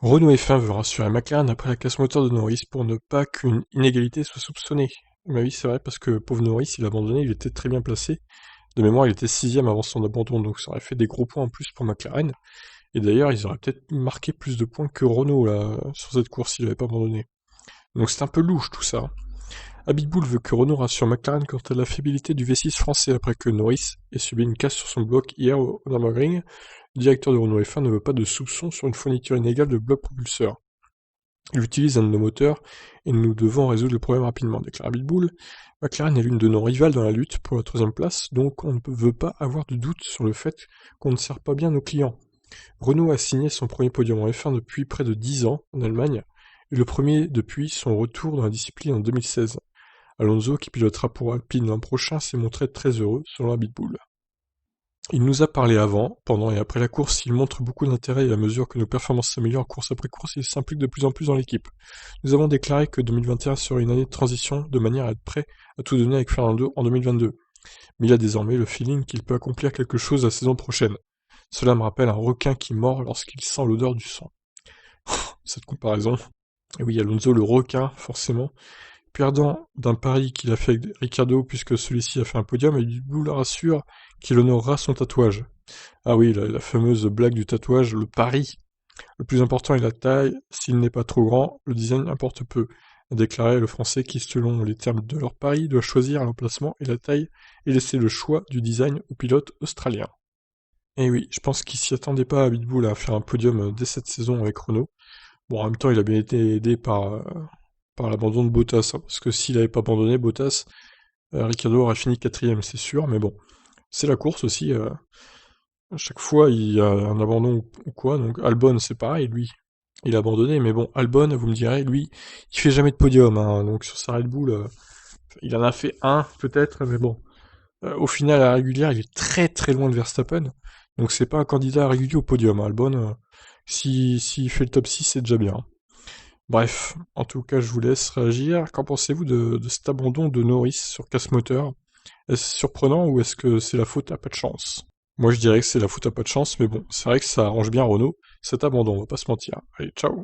Renault F1 veut rassurer McLaren après la casse moteur de Norris pour ne pas qu'une inégalité soit soupçonnée. Mais oui, c'est vrai, parce que pauvre Norris, il a abandonné, il était très bien placé. De mémoire, il était sixième avant son abandon, donc ça aurait fait des gros points en plus pour McLaren. Et d'ailleurs, ils auraient peut-être marqué plus de points que Renault là, sur cette course s'il n'avait pas abandonné. Donc c'est un peu louche tout ça. Abitbull veut que Renault rassure McLaren quant à la fiabilité du V6 français après que Norris ait subi une casse sur son bloc hier au Nürburgring. Le directeur de Renault F1 ne veut pas de soupçons sur une fourniture inégale de blocs propulseurs. Il utilise un de nos moteurs et nous devons résoudre le problème rapidement, déclare Abitbull. McLaren est l'une de nos rivales dans la lutte pour la troisième place, donc on ne veut pas avoir de doute sur le fait qu'on ne sert pas bien nos clients. Renault a signé son premier podium en F1 depuis près de 10 ans en Allemagne, et le premier depuis son retour dans la discipline en 2016. Alonso, qui pilotera pour Alpine l'an prochain, s'est montré très heureux, selon Abitbull. Il nous a parlé avant, pendant et après la course, il montre beaucoup d'intérêt et à mesure que nos performances s'améliorent course après course, il s'implique de plus en plus dans l'équipe. Nous avons déclaré que 2021 serait une année de transition de manière à être prêt à tout donner avec Fernando en 2022. Mais il a désormais le feeling qu'il peut accomplir quelque chose la saison prochaine. Cela me rappelle un requin qui mord lorsqu'il sent l'odeur du sang. Cette comparaison. Et oui, Alonso le requin, forcément. Perdant d'un pari qu'il a fait avec Ricciardo puisque celui-ci a fait un podium, et Abitbull rassure qu'il honorera son tatouage. Ah oui, la fameuse blague du tatouage, le pari. Le plus important est la taille, s'il n'est pas trop grand, le design importe peu, a déclaré le Français qui, selon les termes de leur pari, doit choisir l'emplacement et la taille et laisser le choix du design au pilote australien. Et oui, je pense qu'il s'y attendait pas à Abitbull à faire un podium dès cette saison avec Renault. Bon, en même temps, il a bien été aidé par l'abandon de Bottas, hein, parce que s'il n'avait pas abandonné Bottas, Ricciardo aurait fini quatrième, c'est sûr, mais bon, c'est la course aussi. À chaque fois, il y a un abandon ou quoi, donc Albon, c'est pareil, lui, il a abandonné, mais bon, Albon, vous me direz, lui, il fait jamais de podium, hein, donc sur sa Red Bull, il en a fait un, peut-être, mais bon. Au final, à la régulière, il est très très loin de Verstappen, donc c'est pas un candidat régulier au podium, hein, Albon. S'il fait le top 6, c'est déjà bien. Bref, en tout cas, je vous laisse réagir. Qu'en pensez-vous de cet abandon de Norris sur casse-moteur? Est-ce surprenant ou est-ce que c'est la faute à pas de chance? Moi, je dirais que c'est la faute à pas de chance, mais bon, c'est vrai que ça arrange bien Renault, cet abandon, on va pas se mentir. Allez, ciao!